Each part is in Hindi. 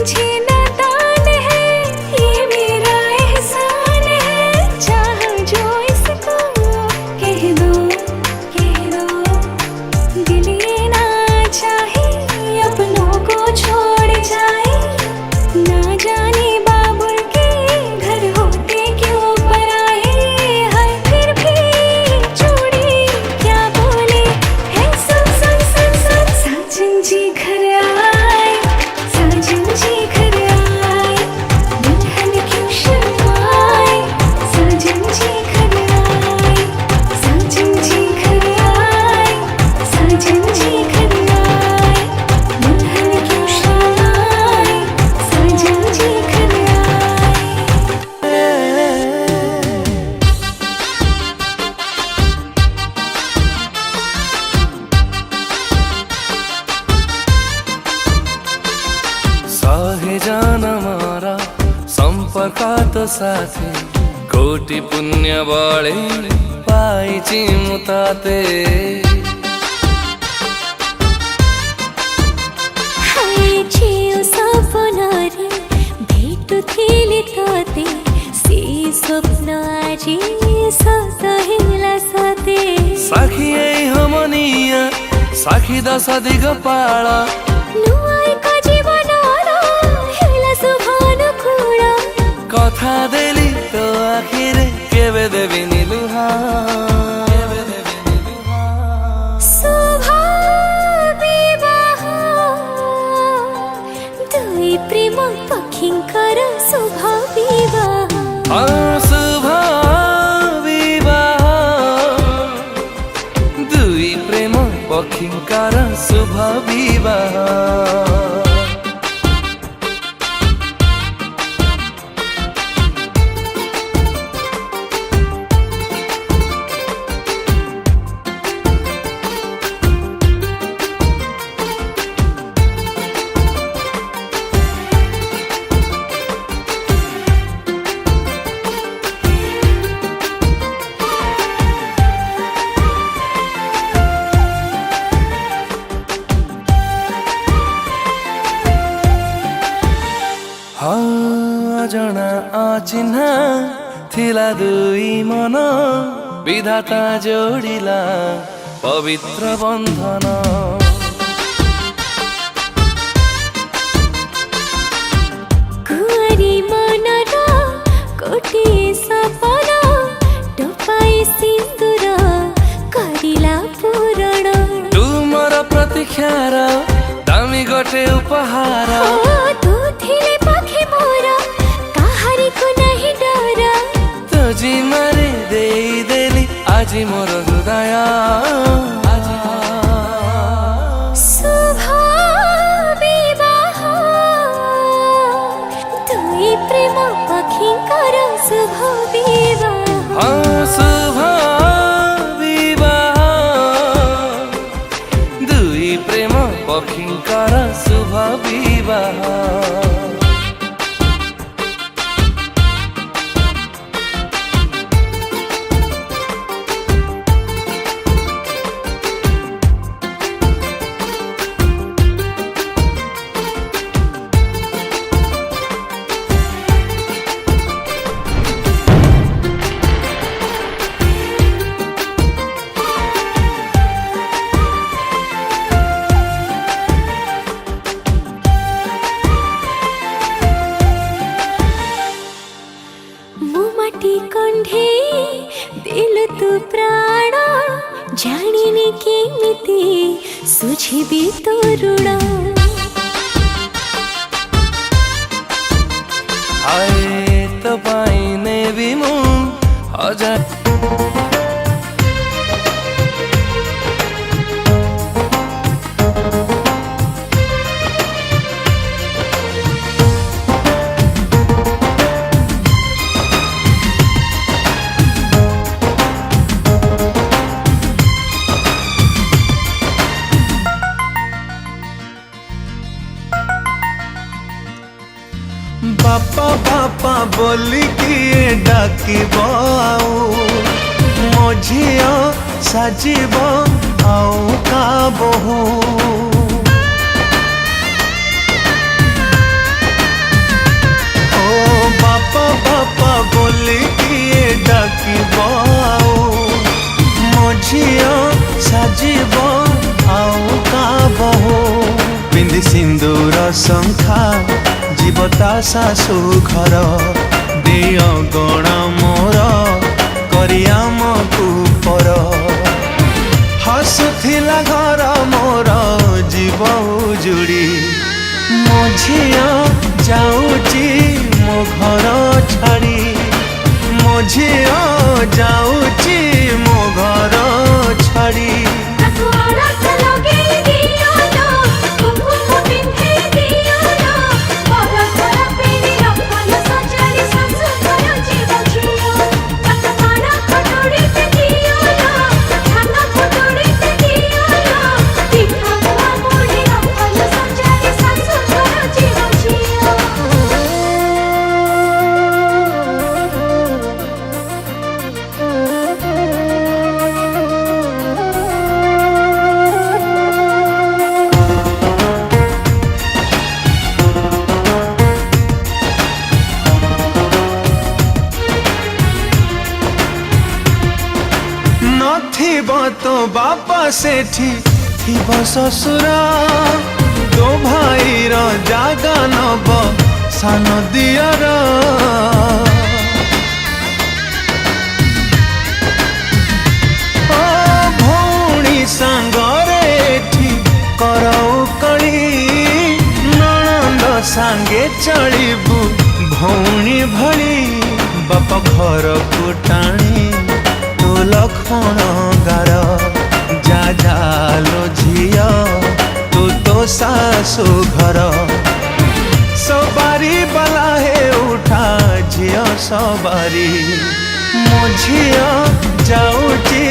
मुझे नादान है, ये मेरा एहसान है। चाह जो इसको कह दो, कह दो। दिल ये ना चाहे अपनों को छोड़ जाए, ना जाने बाबुल के घर होते क्यों पराए। हाय फिर भी जोड़ी क्या बोले है, सुन सुन सुन सुन। साजन जी घर आए, साजन जी घर आए, दुल्हन क्यों शर्माए। साजन जी घर आए, साजन जी घर आए, साजन जी घर आए, दुल्हन क्यों शर्माए। साजन जी घर आए। सहजान मारा सम्पर्कात साथी, कोटि पुण्य बढे पाइछि म ताते। हाय झियो सपनारे भेटुथिले तते, से स्वप्न आजी सत होला सते। साखियै हमनिया साखी दश दिगपाल, नुआएको जीवनर होला शुभन खुण। कथा देली तो आखिरे केबे देबिनी लुहा। शुभ विवाह दुई प्रेम पक्षींकर शुभ विवाह। शुभ विवाह दुई प्रेम पक्षींकर शुभ विवाह। जना अचिन्हा थिला दुई मन, विधाता जोडिला पवित्र बन्धन। कुंवारी मनर कोटिए सपन, टपाई सिन्दूर करिला पूरण। तुमर प्रतीक्षार दामी गोटे उपहार, तू थिले पाखे मोर काहारीको नहीं डर। तो जिम्मारे देली आज मोर हृदय। शुभ विवाह दुई प्रेम पक्षींकर शुभ विवाह। शुभ विवाह दुई प्रेम पक्षींकर शुभ विवाह। माटी कंढे दिल तू प्राण, जानिने केमिति सुझिबी तो ऋण। हाय तपाईं नेबी मु हजार बापा बापा बोली किए डाकिब आऊ, मो झियो साजिब आऊ का बोहू। जीवता शाशु घर दिय गण मोर करियाम कुपर हसुथिला घर मोर जीव उजुड़ी मो झिया जाऊची मो घर छाड़ी मो झिया जाऊची मो घर छाड़ी तो बापा सेठी थिब ससुर तो भाई रो जागा नब सान दियर भौणी सांगरे एठी करौ कणी नणंद सांगे चलिबू भौणी भली बाप घर को टाणी तो लखण गार जा जालो झिया तू तो सासु घर सवारी बला है उठा झिया सवारी मो झिया जाऊची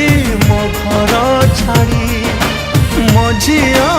मो घर छाड़ी मो झिया